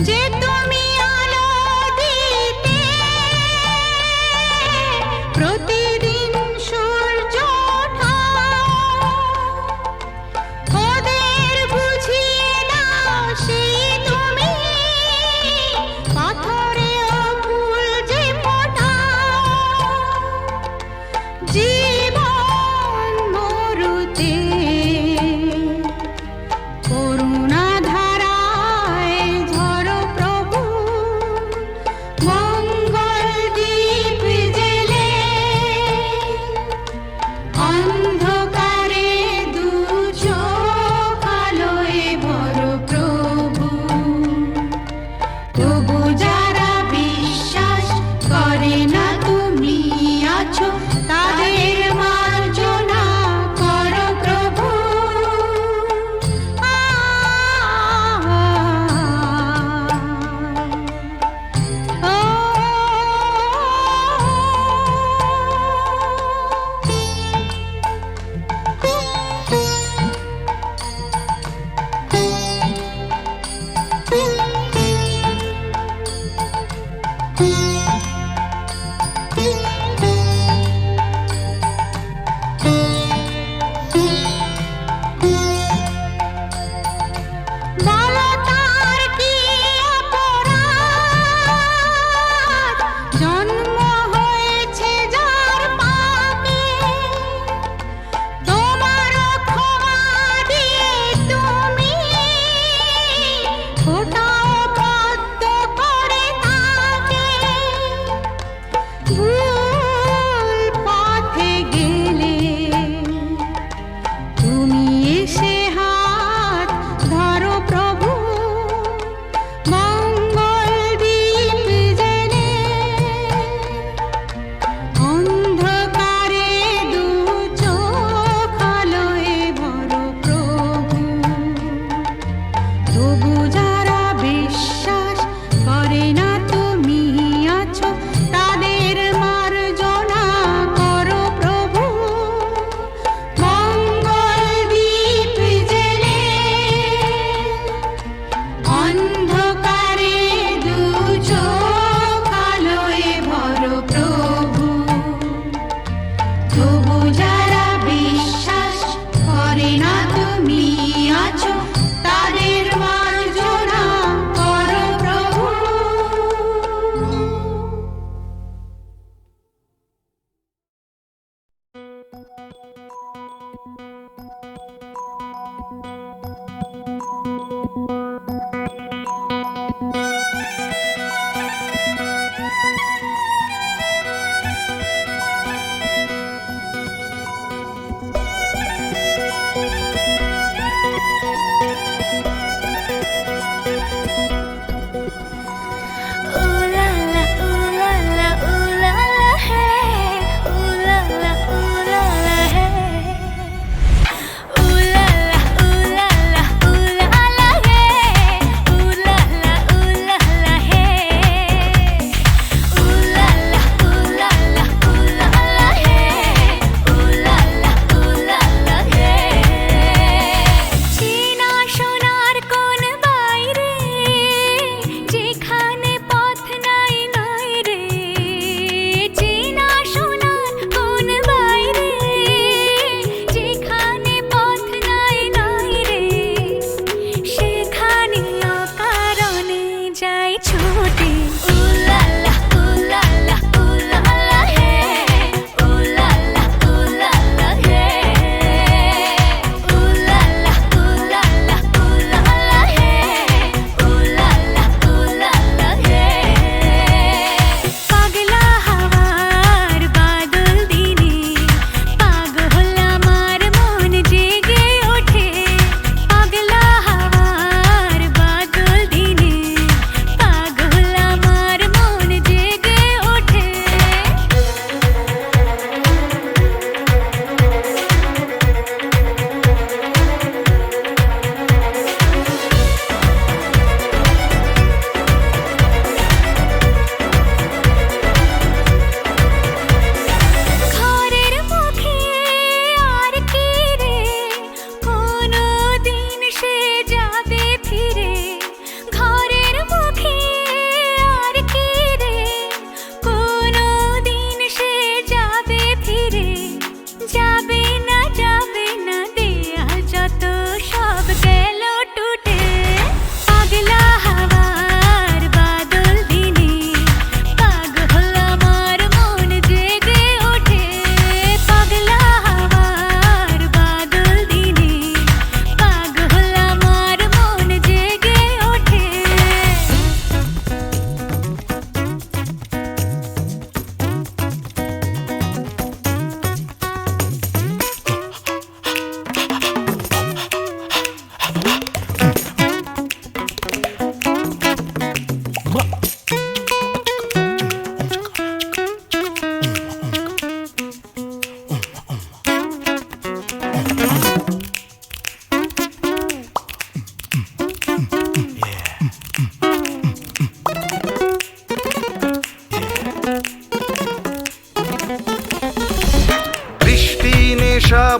যে তুমি আলো দিতে প্রতিদিন সূর্য ওঠাও, ওদের বুঝিয়ে দাও সেই তুমি পাথরেও ফুল যে ফোটাও। জীবন মরুতে করুণা ধারায় ঝরো প্রভু, মঙ্গল দীপ জেলে অন্ধকারে দু চোখ আলোয় ভরো প্রভু। তবু যারা বিশ্বাস করে না তুমি আছো, তাদের মার্জনা করো প্রভু। বলো তার কি অপরাধ, জন্ম হয়েছে যার পাপে, তোমার ক্ষমা দিয়ে তুমি ফোটাও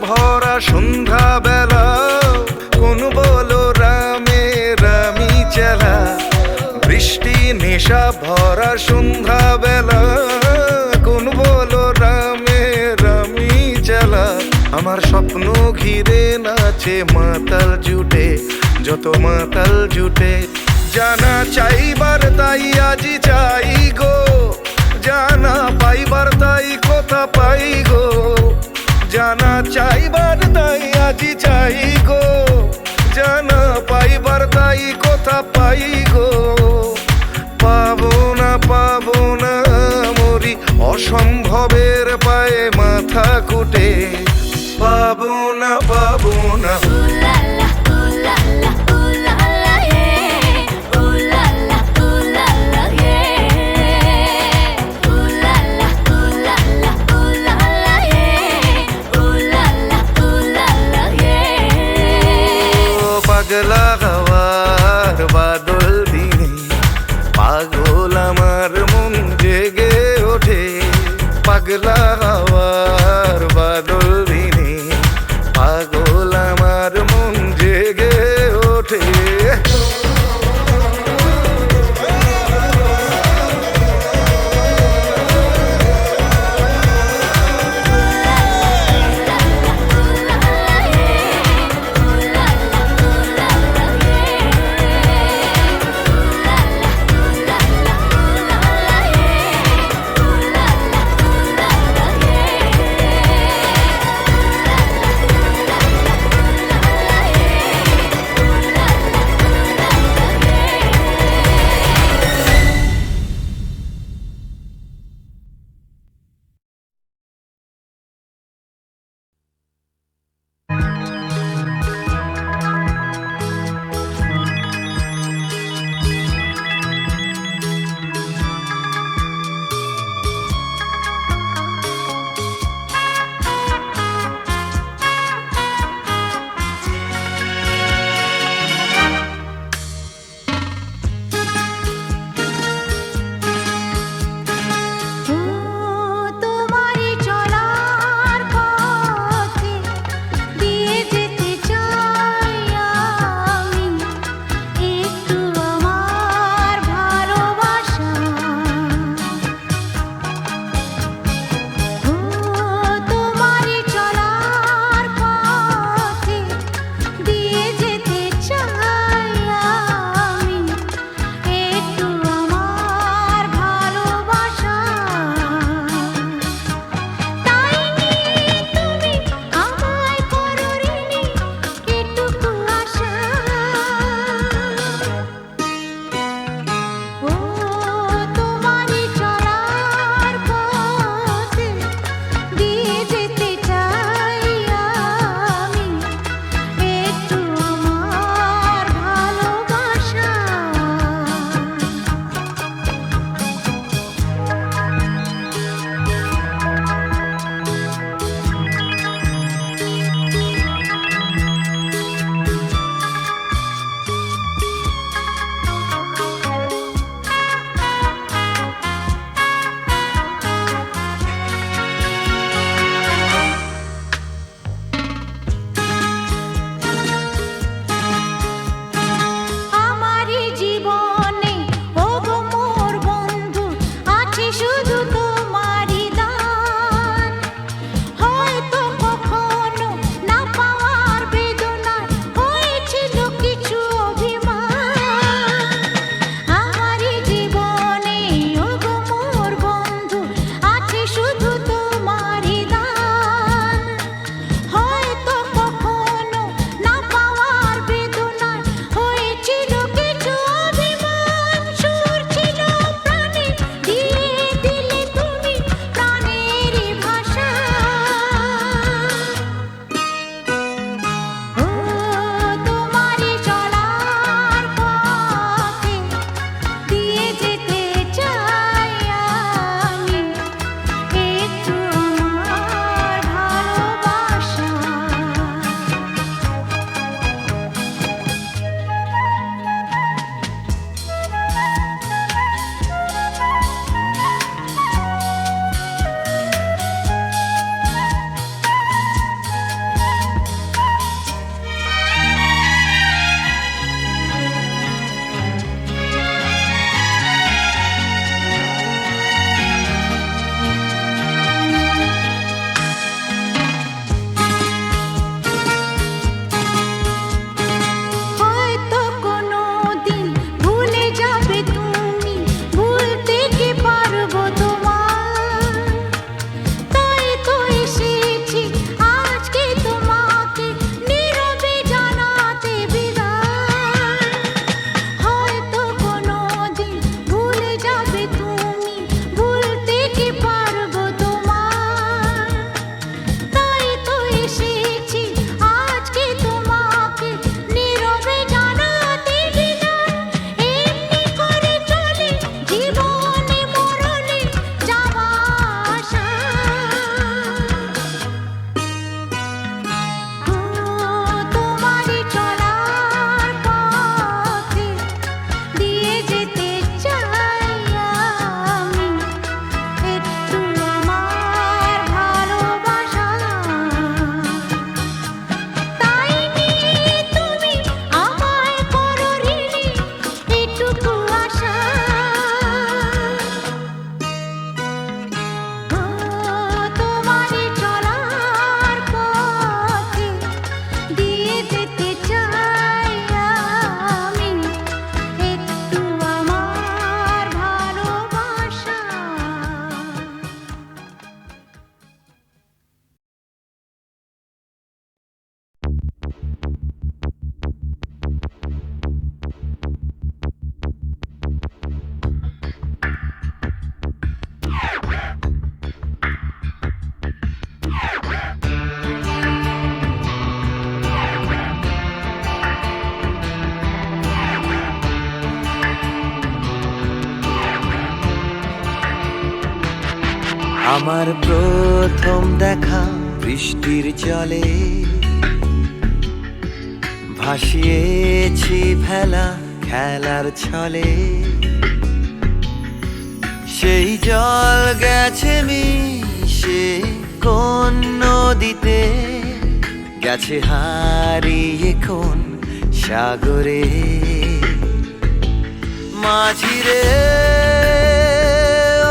ভরা সন্ধ্যা বেলা কোন বলো রামে রামি চেলা বৃষ্টি নেশা ভরা সন্ধ্যা বেলা কোন বলো রামে রামি চেলা আমার স্বপ্ন ঘিরে নাচে মাতাল জুটে যত মাতাল জুটে জানা চাইবার তাই আজি চাই গো জানা পাইবার তাই কথা পাই গো জানা চাইবার তাই আজি চাই গো জানা পাইবার তাই কথা পাই গো পাবো না মরি অসম্ভবের পায়ে মাথা কুটে পাবো না Ooh la la, ooh la la, ooh la la, yeah. Ooh la la, ooh la la, yeah. Ooh la la, ooh la la, ooh la la, yeah. Ooh la la, ooh la la, yeah. ও পাগলা হওয়ার বাদল দিনে পাগল আমার মন জেগে ওঠে পাগলা হওয়ার বাদল দিনে পাগল আমার মন আমার প্রথম দেখা বৃষ্টির জলে ভাসিয়েছি ভেলা খেলার ছলে, সেই জল গেছে মিশে কোন নদীতে, গেছে হারিয়ে কোন সাগরে। মাঝিরে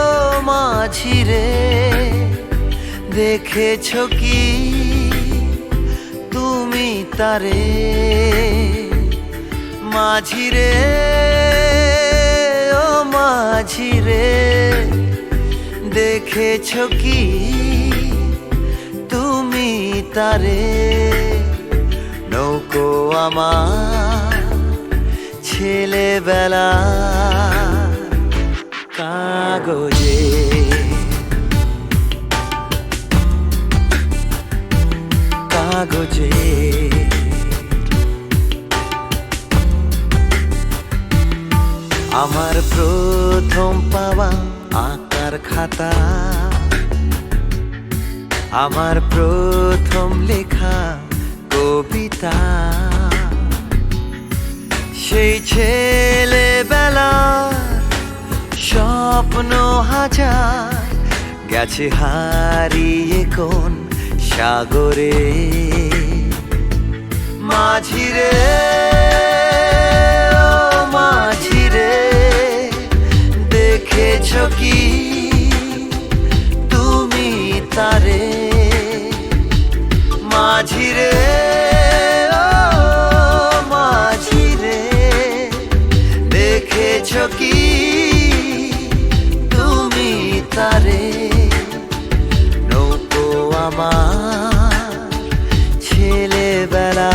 ও মাঝিরে, দেখেছো কি তুমি তারে? মাঝিরে ও মাঝিরে, দেখেছো কি তুমি তারে? নৌকো আমার ছেলেবেলা কাগজে, কাগজে। আমার প্রথম পাওয়া আঁকার খাতা, আমার প্রথম লেখা কবিতা, সেই ছেলেবেলার স্বপ্ন হাজার, গেছে হারিয়ে কোন সাগরে। মাঝিরে ও মাঝিরে, দেখেছো কি তুমি তারে? মাঝিরে ও মাঝিরে, দেখেছো কি তুমি তারে? নৌকো আমার ছেলেবেলা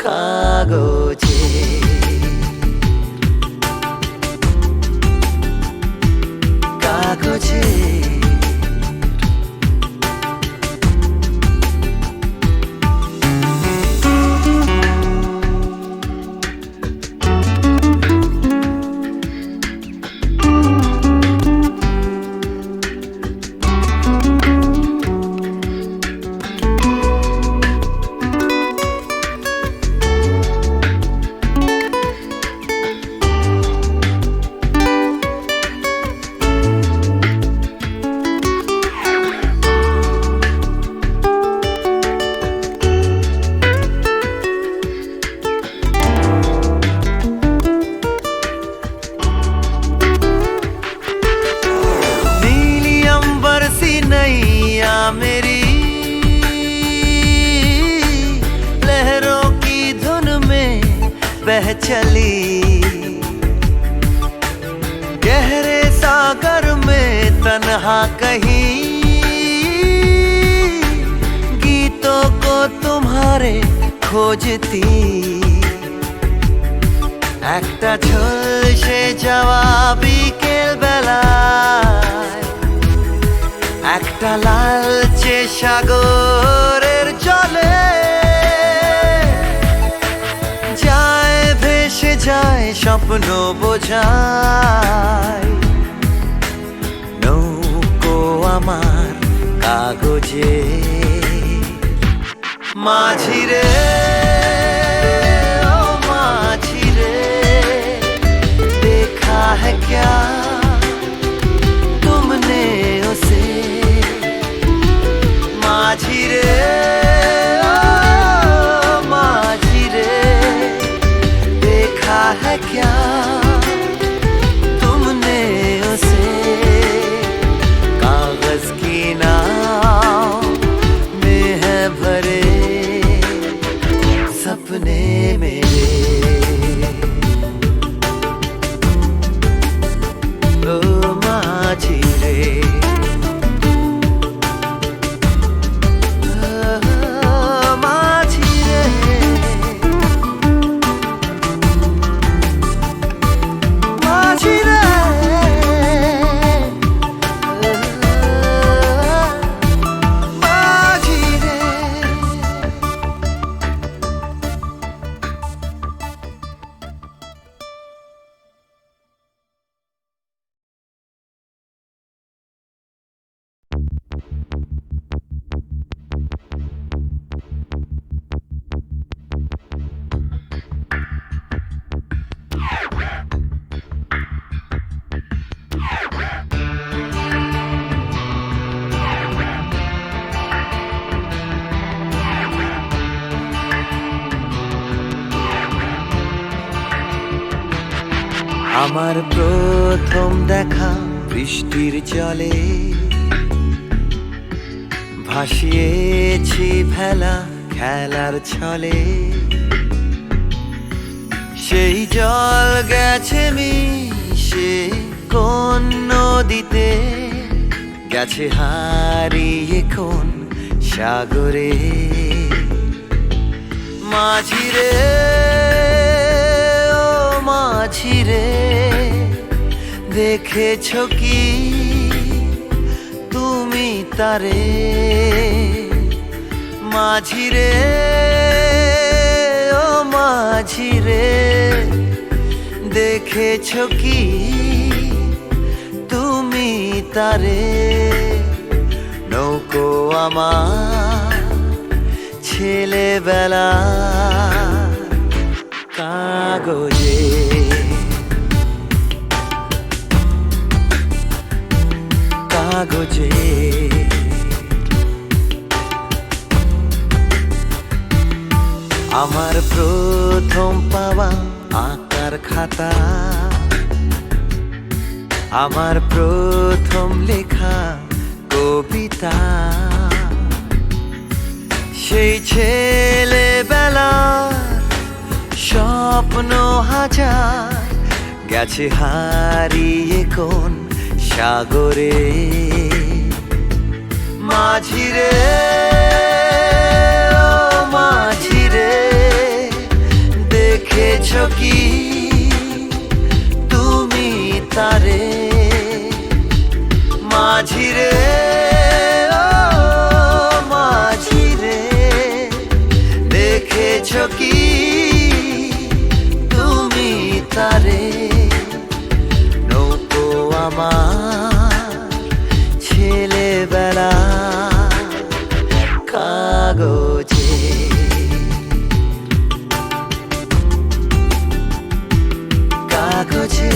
কাগজে, কাগজে। नैया मेरी लहरों की धुन में बह चली, गहरे सागर में तन्हा कहीं गीतों को तुम्हारे खोजती। একটা ঝলসে যাওয়া বিকেল বেলায়, একটা লালচে সাগরের জলে যায় ভেসে যায় স্বপ্ন বোঝায়। নৌকো আমার কাগজে, মাঝিরে ও মাঝিরে, देखा है क्या तुमने उसे? माझिरे ओ माझिरे, देखा है क्या तुमने उसे? कागज की नाव में है भरे सपने मेरे। ओ माझिरे, माझिरे। আমার প্রথম দেখা বৃষ্টির জলে ভাসিয়েছি ভেলা খেলার ছলে সেই জল গেছে মিশে কোন নদীতে গেছে হারিয়ে কোন সাগরে মাঝিরে ও মাঝিরে দেখেছো কি তুমি তারে মাঝিরে ও মাঝিরে দেখেছো কি তুমি তারে নৌকো আমার ছেলেবেলা কাগজে কাগজে আমার প্রথম পাওয়া আঁকার খাতা আমার প্রথম লেখা কবিতা সেই ছেলেবেলার স্বপ্ন হাজার গেছে হারিয়ে কোন সাগরে মাঝিরে ও মাঝিরে দেখেছো কি তুমি তারে মাঝিরে ও মাঝিরে দেখেছো কি তুমি তারে নৌকো আমার ছেলেবেলা কাগজে কাগজে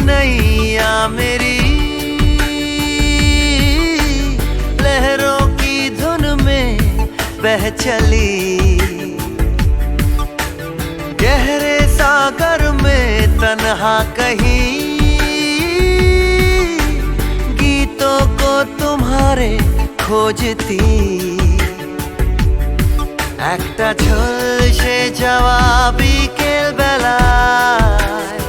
नैया मेरी लहरों की धुन में बह चली गहरे सागर में तन्हा कहीं गीतों को तुम्हारे खोजती একটা ঝলসে যাওয়া বিকেল বেলায়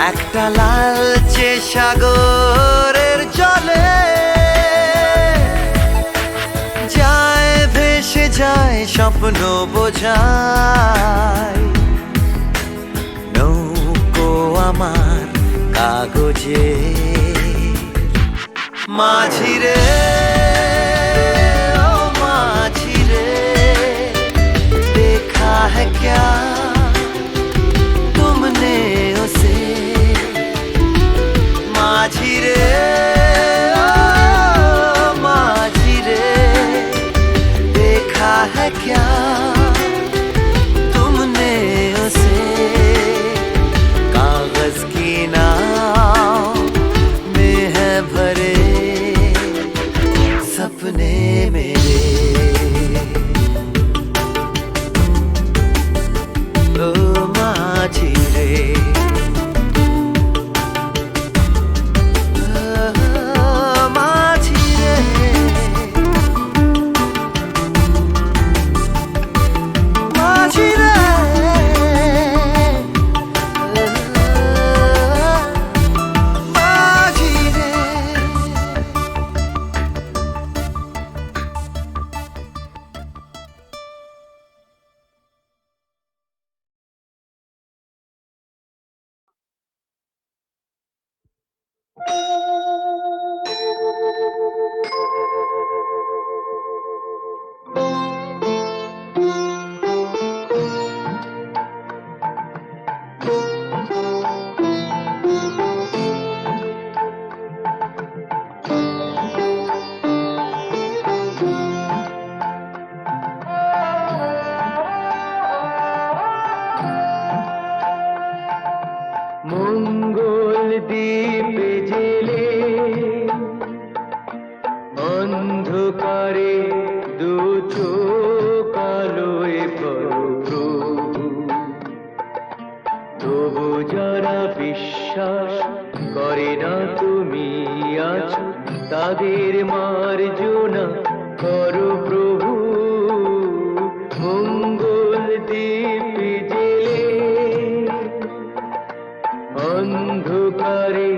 একটা লালচে সাগরের জলে যায় ভেসে যায় স্বপ্ন বোঝায় নৌকো আমার কাগজে মাঝিরে ও মাঝিরে देखा है क्या तुमने उसे माझिरे ओ माझिरे देखा है क्या तुमने उसे कागज की नाव में है भरे सपने मेरे মঙ্গল দ্বীপে জেলে অন্ধকারে দু চোখ আলোয় ভরো প্রভু। তবু যারা বিশ্বাস করে না তুমি আছো, তাদের মার্জনা করো প্রভু। মঙ্গল দ্বীপে জেলে অন্ধকারে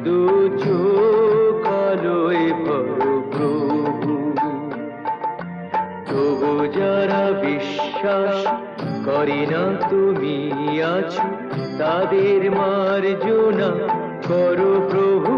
দু চোখ আলোয় ভরো প্রভু। তবু যারা বিশ্বাস করে না তুমি আছো, তাদের মার্জনা করো প্রভু।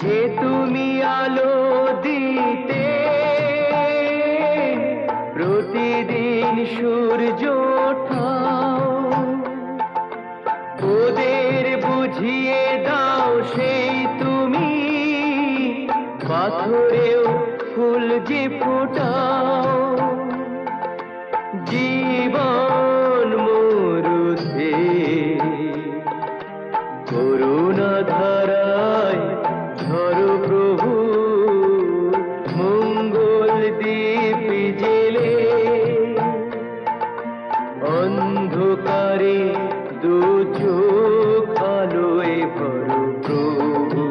যে তুমি আলো দিতে প্রতিদিন সূর্য ওঠাও, ওদের বুঝিয়ে দাও সেই তুমি পাথরেও ফুল যে ফোটাও। জীবন মরুতে করুণা ধারায় ধরো প্রভু। মঙ্গল দ্বীপ জেলে অন্ধকারে দু চোখ আলোয় ভরো প্রভু।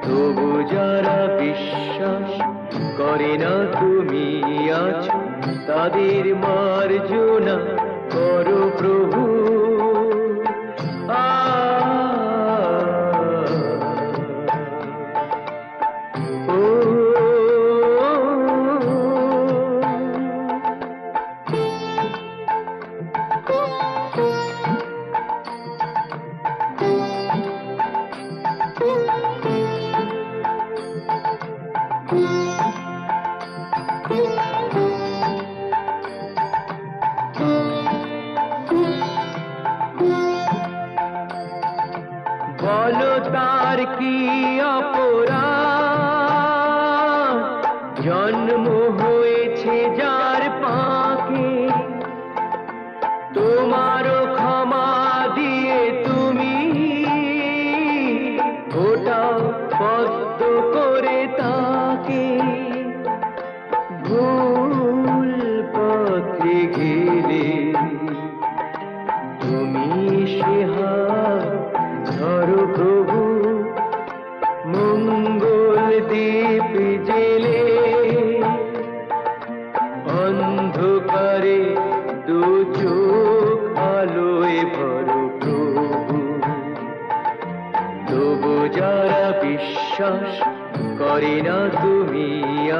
তবু যারা বিশ্বাস করে না তুমি আছো, তাদের মার্জনা করো প্রভু। বলো তার কি অপরাধ, জন্ম হয়েছে যার পাকে। তোমারও ক্ষমা দিয়ে তুমি ওটা পদ্ম করে তাকে। ভুল পথে গেলে তুমি সে হাত ধরো প্রভু। মঙ্গল দ্বীপ জেলে অন্ধকারে দু চোখ আলোয় ভরো প্রভু। তবু যারা বিশ্বাস করে না তুমি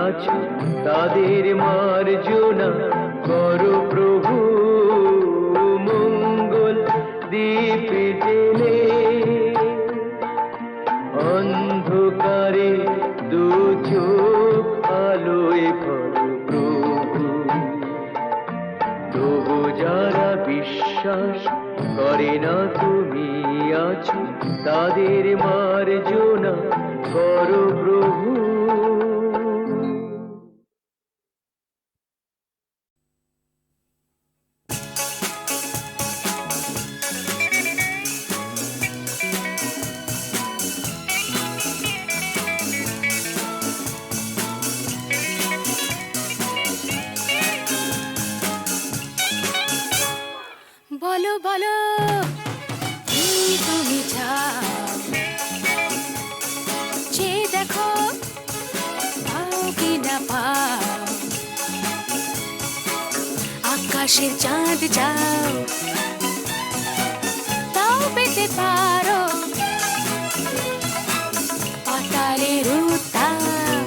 আছো, তাদের মার্জনা করো প্রভু। মঙ্গল দ্বীপ জেলে অন্ধকারে দু চোখ আলোয় ভরো প্রভু। তবু যারা বিশ্বাস করে না তুমি আছো, তাদের মার্জনা করো প্রভু। বলো বলো কি তুমি চাও, যে দেখো পাও কি না পাও। আকাশের চাঁদ চাও, তাও পেতে পারো। পাতালের উত্তাপ,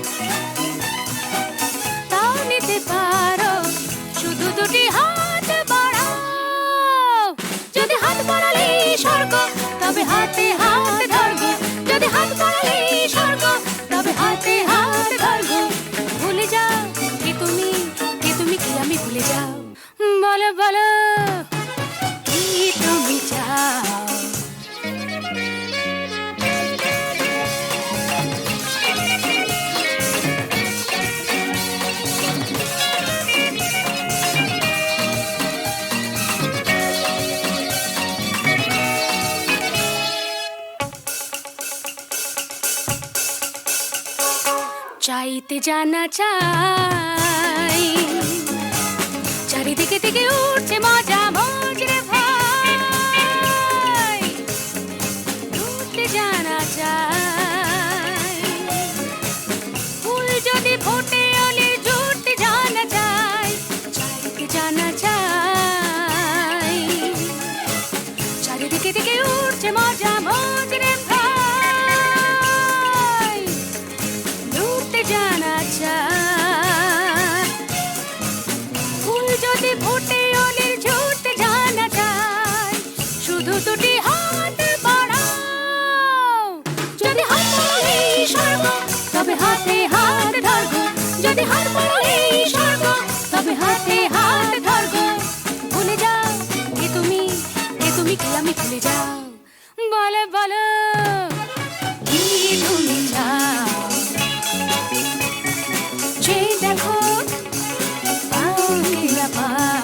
তাও নিতে পারো। শুধু দুটি হাত বাড়াও। হাতে হাত ধরবো যদি হাত বাড়ালে স্বর্গ তবে হাতে হাত ধরবো ভুলে যাও কে তুমি কি আমি ভুলে যাও বলো বলো কি তুমি চাও চাইতে জানা চাই চারিদিকে থেকে উঠছে মজা মজরে ভাই উঠতে জানা চাই ফুল যদি ফোটে অলি জুটতে জানা চাই চাইতে জানা চাই চারিদিকে থেকে উঠছে মজা মজরে ভাই উঠতে জানা চাই ফুল যদি ফোটে অলির ঝুটতে জানা চাই শুধু দুটি হাত বাড়াও যদি হাত বাড়ালে স্বর্গ তবে হাতে হাত ধরবো যদি হাত বাড়ালে স্বর্গ তবে হাতে হাত ধরবো ভুলে যাও কে তুমি কি আমি ভুলে যাও বলো বলো কি তুমি চাও যে দেখো পাও কি না পাও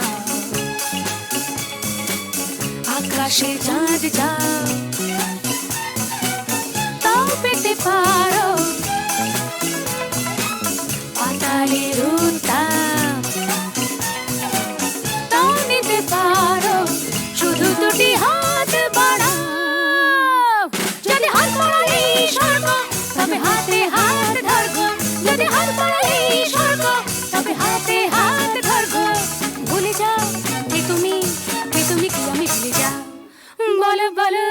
আকাশে চাঁদ যাও তাও পেতে পারো পাতালের উত্তাপ তাও নিতে পারো শুধু দুটি হাত বাড়াও যদি হাত বাড়ালে স্বর্গ তবে হাতে হাত ধরবো যদি হাত বাড়ালে স্বর্গ তবে হাতে হাত ধরবো ভুলে যাও কে তুমি কি আমি ভুলে যাও বলো বলো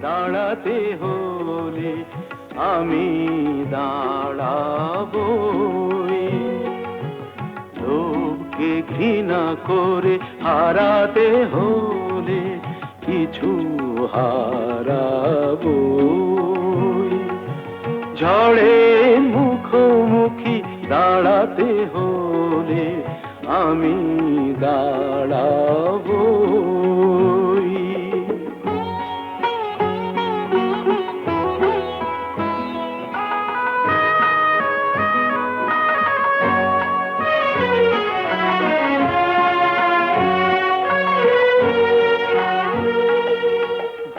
দাঁড়াতে হলে আমি দাঁড়াবই। লোভকে ঘৃণা করে হারাতে হলে কিছু হারাবই। ঝড়ের মুখোমুখি দাঁড়াতে হলে আমি দাঁড়াবই।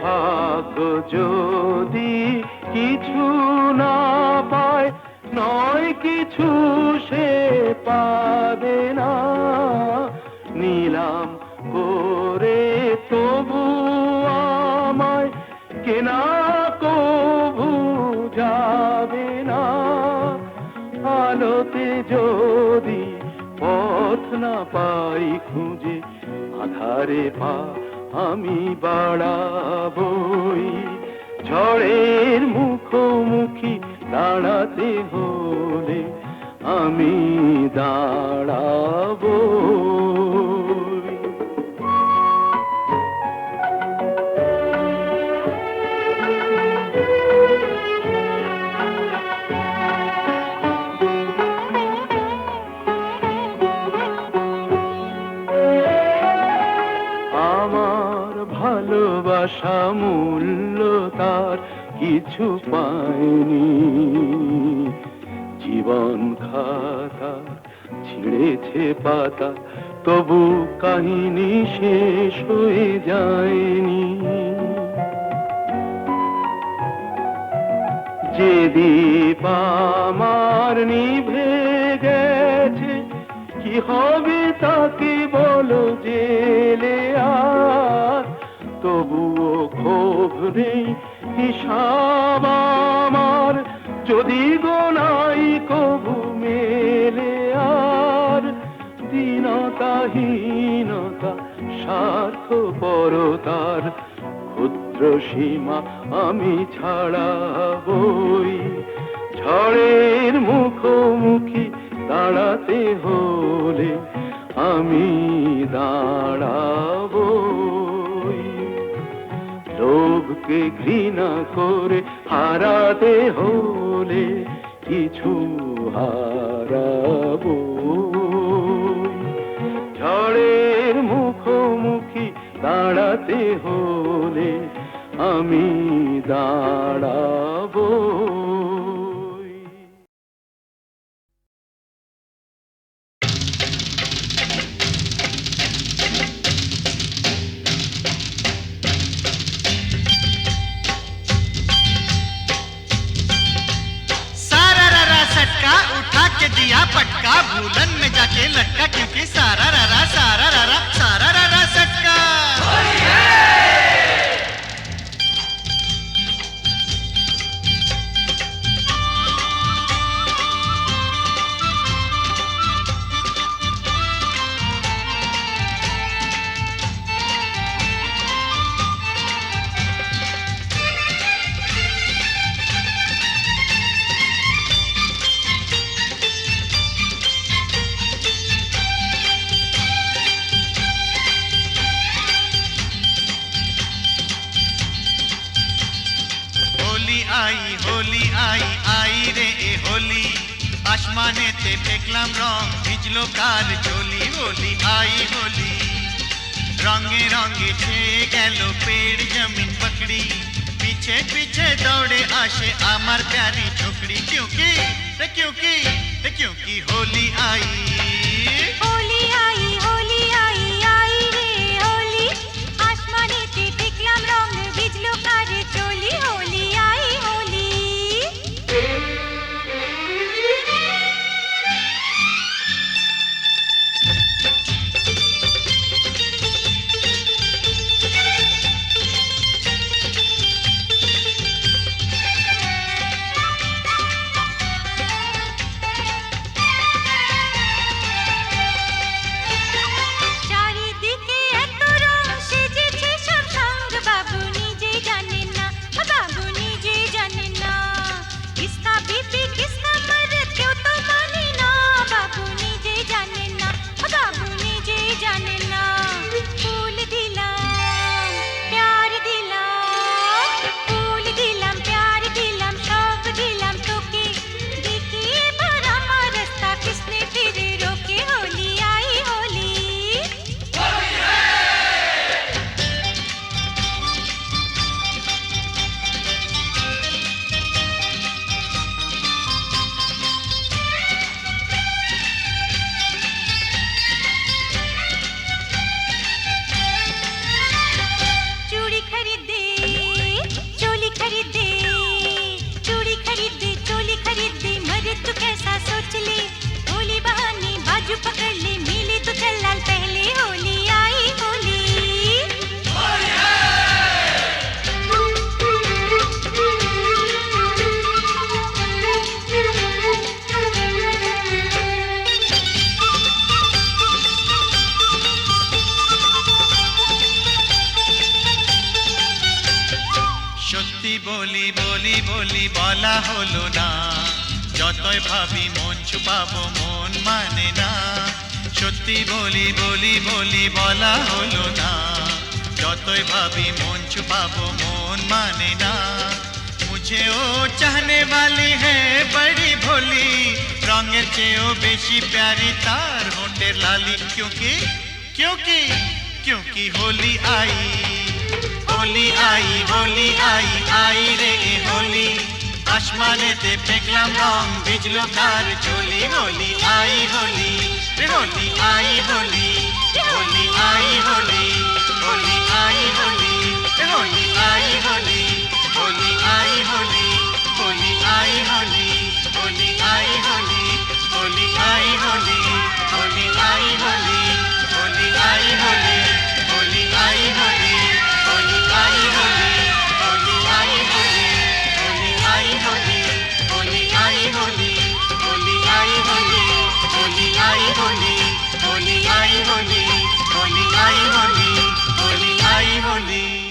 ভাগ্য যদি কিছু না পায়, নয় কিছু সে পাবে না। নিলাম করে তবু আমায় কেনা কবু যাবে না। আলোতে যদি পথ না পাই খুঁজে, আধারে পা আমি বাড়াবই। ঝড়ের মুখোমুখি দাঁড়াতে হলে আমি দাঁড়াবই। আমার ভালোবাসা মূল্য তার কিছু পায়নি। জীবন খাতা ছিঁড়েছে পাতা, তবু কাহিনী শেষ হয়ে যায়নি। যে দীপ আমার নিভে গেছে, কি হবে তাকে বলো জেলে আর। তবুও ক্ষোভ নেই হিসাব আমার, যদি গোনাই কবু মেলে আর। দীনতাহীনতা স্বার্থপরতার ক্ষুদ্র সীমা আমি ছাড়াবই। ঝড়ের মুখোমুখি দাঁড়াতে হলে আমি দাঁড়াবই। লোভকে ঘৃণা করে হারাতে হলে কিছু হারাবই। ঝড়ের মুখোমুখি দাঁড়াতে হলে আমি দাঁড়াবই। सारा रारा सटका उठा के दिया पटका, भूलन में जाके लटका, क्योंकि सारा रारा सटका। होली आई आई रे ए होली, आसमानेते देखलाम रंग ভিজলো কার চলি। होली आई होली, रंगे रंगे छेয়ে গেল पेड़ जमीन पकड़ी, पीछे पीछे दौड़े आशे आमार प्यारी छोकरी। क्योंकि होली आई। होली आई आई रे होली, आसमानेते দেখলাম রং ভিজলো কার চলি। होली आई होली। खरीदे चोली खरीदे चूड़ी खरीदे चोली खरीदे मरे तू कैसा सोच ले होली बहाने बाजू पकड़ ले मिले तो चल लाल पहले होली आई होली সত্যি বলি বলি বলি বলা হলো না যতই ভাবি মন ছুপাবো মন মানে না সত্যি বলি বলি বলি বলা হলো না যতই ভাবি মন ছুপাবো মন মানে না मुझे ओ चाहने वाली है बड़ी भोली रंगेर चेयो बेशी प्यारी तार होंठेर लाली क्योंकि क्योंकि क्योंकि होली आई होली आई होली आई आई रे होली आसमानेते फेंकलाम रंग भिजलो तार चोली होली आई होली रे होली आई होली होली आई होली होली आई होली रे होली आई होली होली आई होली होली आई होली होली आई होली होली आई होली होली आई होली होली आई होली होली आई होली होली आई होली होली आई होली होली आई होली होली आई होली होली आई होली होली आई होली होली आई होली होली आई होली होली आई होली